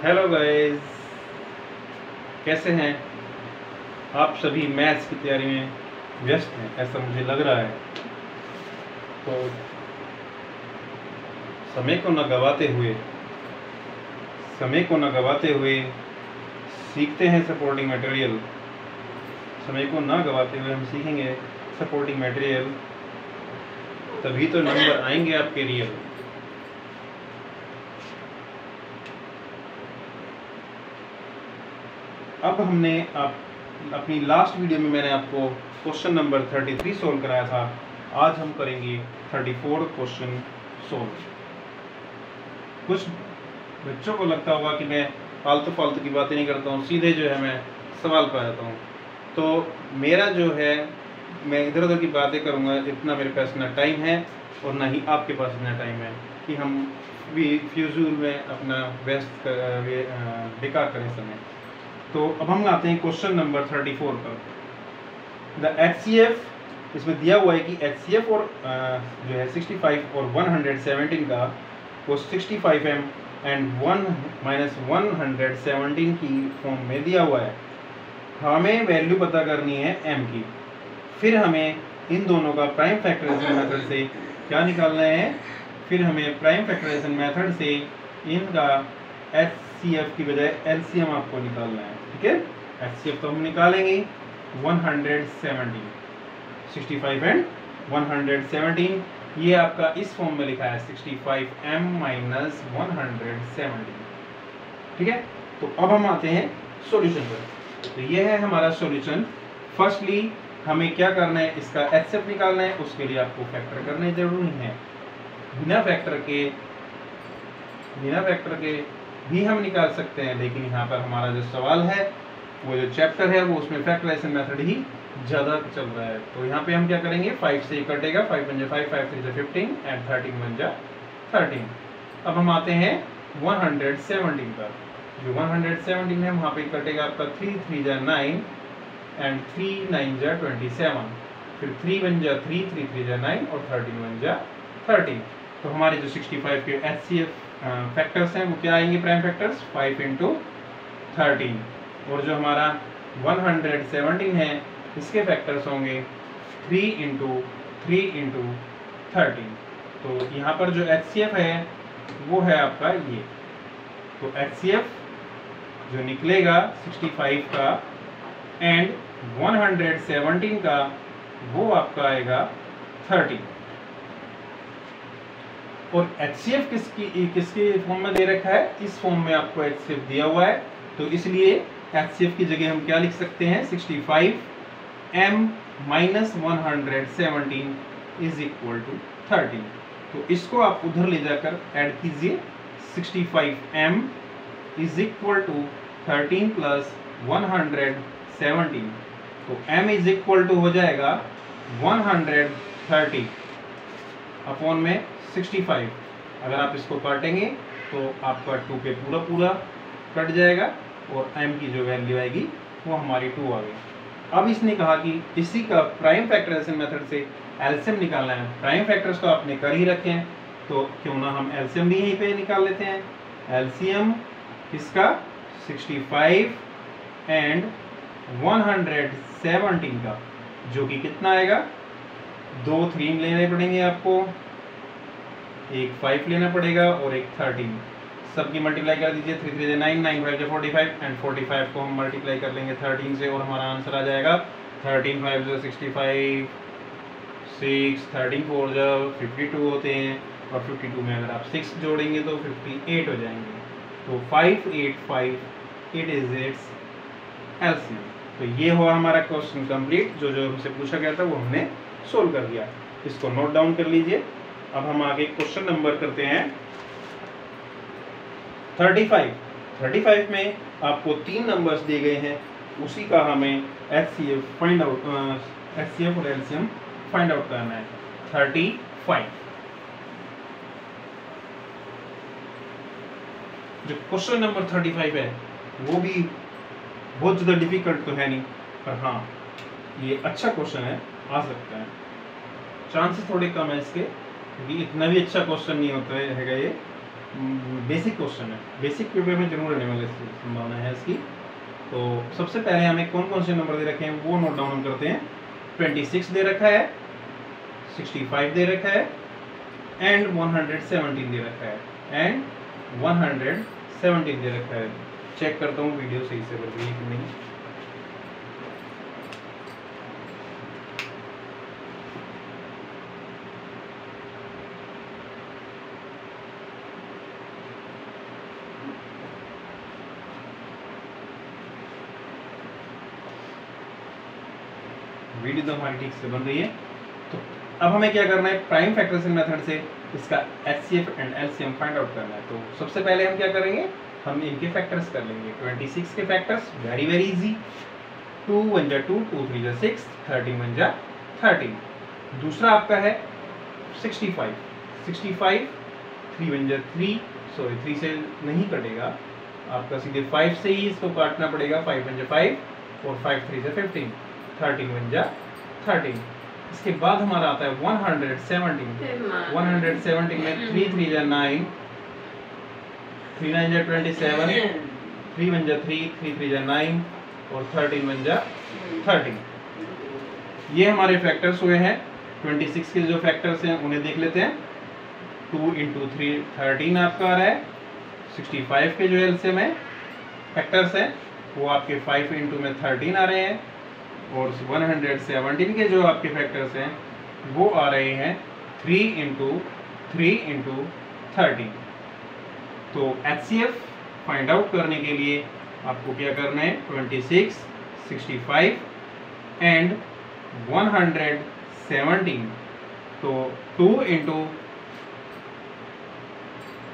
Hello guys, कैसे हैं आप सभी? मैथ्स की तैयारी में व्यस्त हैं ऐसा मुझे लग रहा है। तो समय को न गवाते हुए सीखते हैं सपोर्टिंग मटेरियल। समय को न गवाते हुए हम सीखेंगे सपोर्टिंग मटेरियल, तभी तो नंबर आएंगे आपके रियल। अब हमने अपनी लास्ट वीडियो में मैंने आपको क्वेश्चन नंबर 33 सोल्व कराया था। आज हम करेंगे 34 क्वेश्चन सोल्व। कुछ बच्चों को लगता होगा कि मैं फालतू की बातें नहीं करता हूँ, सीधे जो है मैं सवाल पर जाता हूँ। तो मेरा जो है, मैं इधर उधर की बातें करूँगा, इतना मेरे पास ना टाइम है और ना ही आपके पास इतना टाइम है कि हम भी फ्यूजूल में अपना व्यस्त बेकार करें समय। तो अब हम आते हैं क्वेश्चन नंबर 34 पर। द HCF, इसमें दिया हुआ है कि HCF और जो है 65 और 117 का वो 65m एंड 1-117 की फॉर्म में दिया हुआ है। हमें वैल्यू पता करनी है m की। फिर हमें इन दोनों का प्राइम फैक्टराइजेशन मेथड से क्या निकालना है? फिर हमें प्राइम फैक्टराइजेशन मेथड से इनका HCF की बजाय LCM आपको निकालना है। ठीक है, HCF तो हम निकालेंगे 117, 65 एंड 117। ये आपका इस फॉर्म में लिखा है 65m माइनस 117। ठीक है, तो अब हम आते हैं सॉल्यूशन पर। तो ये है हमारा सॉल्यूशन। फर्स्टली हमें क्या करना है, इसका HCF निकालना है। उसके लिए आपको फैक्टर करने जरूरी है। बिना फैक्टर के भी हम निकाल सकते हैं, लेकिन यहाँ पर हमारा जो सवाल है, वो जो चैप्टर है, वो उसमें फैक्टराइजेशन मेथड ही ज़्यादा चल रहा है। तो यहाँ पे हम क्या करेंगे, 5 से कटेगा, 5 × 5, 5 × 3 = 15 एंड 13 × 13। अब हम आते हैं 117 पर। जो 117 है वहाँ पे कटेगा आपका 3 × 3 = 9 एंड 3 × 9 = 27। फिर 3 × 1 = 3, 3 × 3 = 9 और 13 × 1 = 13। तो हमारे जो 65 के HCF फैक्टर्स हैं वो क्या आएंगे? Prime factors 5 × 13। और जो हमारा 117 है, इसके फैक्टर्स होंगे 3 × 3 × 13। तो यहाँ पर जो HCF है वो है आपका ये। तो HCF जो निकलेगा 65 का एंड 117 का, वो आपका आएगा 30। और HCF किसके फॉर्म में दे रखा है? इस फॉर्म में आपको HCF दिया हुआ है। तो इसलिए HCF की जगह हम क्या लिख सकते हैं? 65m minus 117 is equal to 30। तो इसको आप उधर ले जाकर ऐड कीजिए। 65m is equal to 13 plus 117। तो m इज इक्वल टू हो जाएगा 130 अपॉन में 65। अगर आप इसको काटेंगे तो आपका 2 पे पूरा कट जाएगा और m की जो वैल्यू आएगी वो हमारी 2 आ गई। अब इसने कहा कि इसी का प्राइम फैक्टराइजेशन मेथड से एलसीएम निकालना है। प्राइम फैक्टर्स तो आपने कर ही रखे हैं, तो क्यों ना हम एलसीएम भी यहीं पे निकाल लेते हैं। एलसीएम इसका 65 एंड 117 का, जो कि कितना आएगा? 2 3 लेने पड़ेंगे आपको, एक 5 लेना पड़ेगा और एक 13। सबकी मल्टीप्लाई कर दीजिए। 3 × 3 = 9, 9 × 5 = 45 एंड 45 को हम मल्टीप्लाई कर लेंगे 13 से और हमारा आंसर आ जाएगा 13 × 5 = 65, 6 13 4 = 52 होते हैं और 52 में अगर आप 6 जोड़ेंगे तो 58 हो जाएंगे। तो 5858 इज इट्स एलसीएम। तो ये हुआ हमारा क्वेश्चन कंप्लीट। जो हमसे पूछा गया था वो हमने सोल्व कर दिया। इसको नोट डाउन कर लीजिए। अब हम आगे क्वेश्चन नंबर करते हैं 35 में आपको 3 नंबर्स दिए गए हैं, उसी का हमें HCF और LCM फाइंड आउट करना है। 35 जो क्वेश्चन नंबर 35 है वो भी बहुत ज़्यादा डिफिकल्ट तो है नहीं, पर हाँ ये अच्छा क्वेश्चन है, आ सकता है। चांसेस थोड़े कम है इसके, क्योंकि इतना भी अच्छा क्वेश्चन नहीं होता है ये। बेसिक क्वेश्चन है, बेसिक पेपर में जरूर आने वाली संभावना है इसकी। तो सबसे पहले हमें कौन कौन से नंबर दे रखे हैं वो नोट डाउन हम करते हैं। 26 दे रखा है, 65 दे रखा है एंड 117 दे रखा है एंड 117 दे रखा है। चेक करता हूँ वीडियो सही से बन रही है कि नहीं। वीडियो तो हमारी ठीक से बन रही है। तो अब हमें क्या करना है, प्राइम फैक्टराइजेशन मेथड से इसका HCF and LCM find out करना है। तो सबसे पहले हम क्या करेंगे, हम इनके फैक्टर्स कर लेंगे। 26 के फैक्टर्स वेरी वेरी इजी, 2 1 जा 2, 2 3 जा 6, 13 1 जा 13। दूसरा आपका है 65, 65 3 1 जा 3, सॉरी 3 से नहीं कटेगा आपका, सीधे 5 से ही इसको काटना पड़ेगा। 5 1 जा 5 और 5 3 जा 15, 13 1 जा 13। इसके बाद हमारा आता है 117, 117 में 3 3 जा 9, 3 9 जा 27, 3 1 जा 3, 3 3 जा 9 और 13 1 जा 13। ये हमारे फैक्टर्स हुए हैं। 26 के जो फैक्टर्स हैं उन्हें देख लेते हैं। 2 × 3 13 आपका आ रहा है। 65 के जो एलसीएम है फैक्टर्स हैं वो आपके 5 × में 13 आ रहे हैं और 117 के जो आपके फैक्टर्स हैं वो आ रहे हैं 3 × 3 × 13। तो HCF फाइंड आउट करने के लिए आपको क्या करना है, 26, 65 एंड 117। तो 2 ×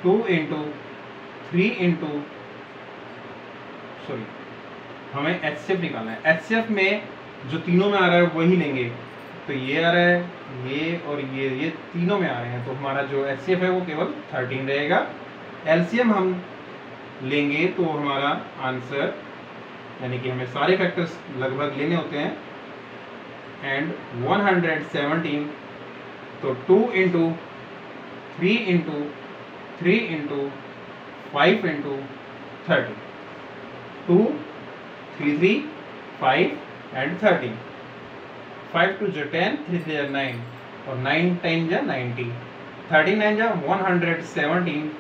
3 × सॉरी हमें HCF निकालना है। HCF में जो तीनों में आ रहा है वही लेंगे। तो ये आ रहा है, ये और ये तीनों में आ रहे हैं, तो हमारा जो HCF है वो केवल 13 रहेगा। LCM हम लेंगे तो हमारा आंसर, यानी कि हमें सारे फैक्टर्स लगभग लेने होते हैं एंड 117। तो 2 × 3 × 3 × 5 × 30, 2 3 3 5 एंड 30। 5 2 जा 10, 3 3 जा 9 और 9 10 जा 90, 39 जा 117,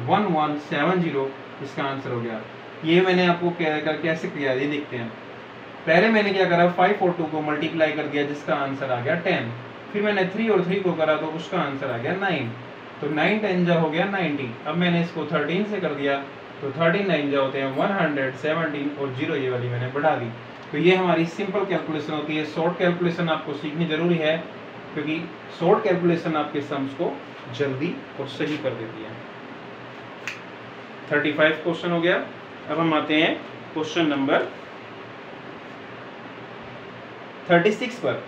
1170 इसका आंसर हो गया। ये मैंने आपको कैसे किया ये देखते हैं। पहले मैंने क्या करा, 5 और 2 को मल्टीप्लाई कर दिया जिसका आंसर आ गया 10। फिर मैंने 3 और 3 को करा तो उसका आंसर आ गया 9। तो 9 10 जा हो गया 90। अब मैंने इसको 13 से कर दिया तो 13 9 जा होते हैं 117 और 0 ये वाली मैंने बढ़ा दी। तो ये हमारी सिंपल कैलकुलेशन होती है। शॉर्ट कैलकुलेशन आपको सीखनी जरूरी है क्योंकि शॉर्ट कैलकुलेशन आपके सम्स को जल्दी और सही कर देती है। 35 क्वेश्चन हो गया। अब हम आते हैं क्वेश्चन नंबर 36 पर।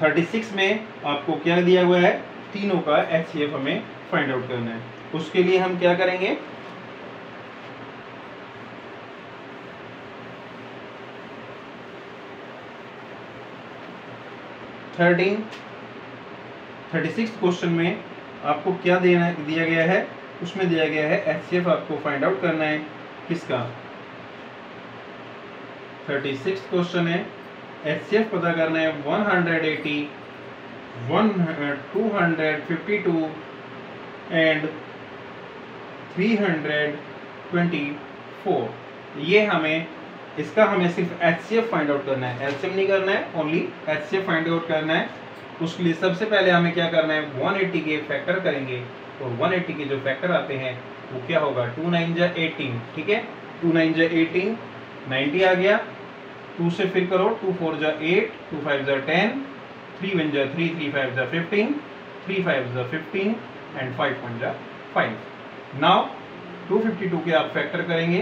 36 में आपको क्या दिया हुआ है, तीनों का HCF हमें फाइंड आउट करना है। उसके लिए हम क्या करेंगे, थर्टीन 36 क्वेश्चन में आपको क्या दिया गया है, उसमें दिया गया है HCF आपको फाइंड आउट करना है किसका। 36 क्वेश्चन है, HCF पता करना है 180, 252 एंड 324। ये हमें इसका हमें सिर्फ HCF फाइंड आउट करना है, LCM नहीं करना है, ओनली HCF फाइंड आउट करना है। उसके लिए सबसे पहले हमें क्या करना है, 180 के फैक्टर करेंगे और 180 के जो फैक्टर आते हैं वो क्या होगा, 2 9 जा 18, ठीक है। 2 9 जा 18, 90 आ गया। 2 से फिर करो, 2 4 जा 8, 2 5 जा 10, 3 1 जा 3, 3 5 जा 15, 3 5 जा 15 एंड 5 1 जा 5। नाउ 252 के आप फैक्टर करेंगे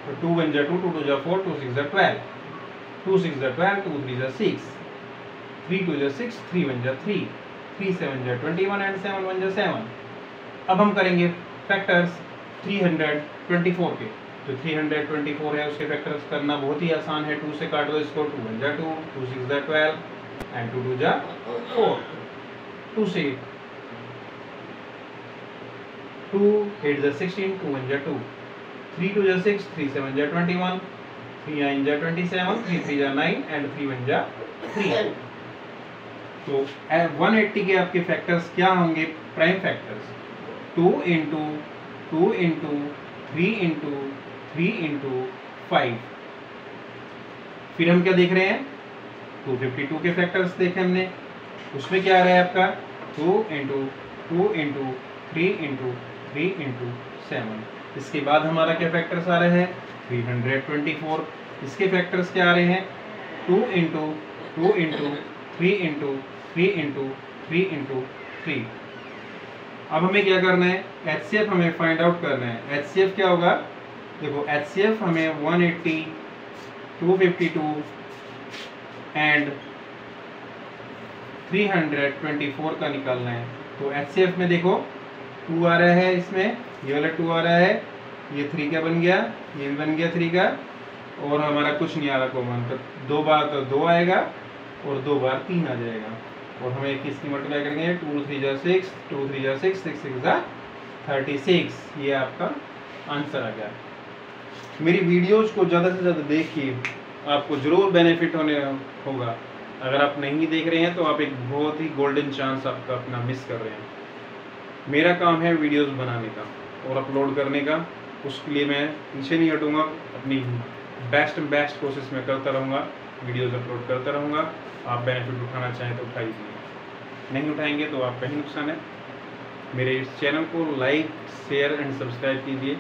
तो 2 1 जा 2, 2 2 जा 4, 2 6 जा 12, 2 6 जा 12, 2 3 जा 6, 3 2 जा 6, 3 1 जा 3, 3 7 जा 21 एंड 7 1 जा 7। अब हम करेंगे फैक्टर्स 324 के। तो 324 है उसके फैक्टर्स करना बहुत ही आसान है। 2 से काट दो इसको, 2 1 जा 2, 2 6 जा 12 एंड 2 2 जा 4। 2 से 2 8 जा 16, 2 1 जा 2, 3 2 जा 6, 3 7 जा 21, 3 9 जा 27, 3 3 जा 9 एंड 3 1 जा 3। तो 180 के आपके फैक्टर्स क्या होंगे? Prime factors 2 into 2 into 3 into 3 into 5। फिर हम क्या देख रहे हैं? 252 के फैक्टर्स देखे हमने, उसमें क्या आ रहा है आपका 2 इंटू 2 इंटू 3 इंटू 3 इंटू 7। इसके बाद हमारा क्या फैक्टर्स आ रहे हैं? 324। इसके फैक्टर्स क्या आ रहे हैं? 2 into 2 into 3 into 3 into 3 into 3। अब हमें क्या करना है? HCF हमें फाइंड आउट करना है। HCF क्या होगा? देखो HCF हमें 180, 252 एंड 324 का निकालना है। तो HCF में देखो 2 आ रहा है, इसमें ये वाला 2 आ रहा है, ये 3 का बन गया, ये भी बन गया 3 का, और हमारा कुछ नहीं आ रहा कॉमन। तो 2 बार तो 2 आएगा और 2 बार 3 आ जाएगा, और हमें किसकी मल्टीप्लाई करेंगे? 2 3 जा 6, 2 3 जा 6, 6 6 जा 36। ये आपका आंसर आ गया। मेरी वीडियोज़ को ज़्यादा से ज़्यादा देखिए, आपको ज़रूर बेनिफिट होने होगा। अगर आप नहीं देख रहे हैं तो आप एक बहुत ही गोल्डन चांस आपका अपना मिस कर रहे हैं। मेरा काम है वीडियोस बनाने का और अपलोड करने का, उसके लिए मैं पीछे नहीं हटूँगा, अपनी बेस्ट कोशिश में करता रहूँगा, वीडियोस अपलोड करता रहूँगा। आप बेनिफिट उठाना चाहें तो उठाइए, नहीं उठाएंगे तो आपका ही नुकसान है। मेरे इस चैनल को लाइक शेयर एंड सब्सक्राइब कीजिए।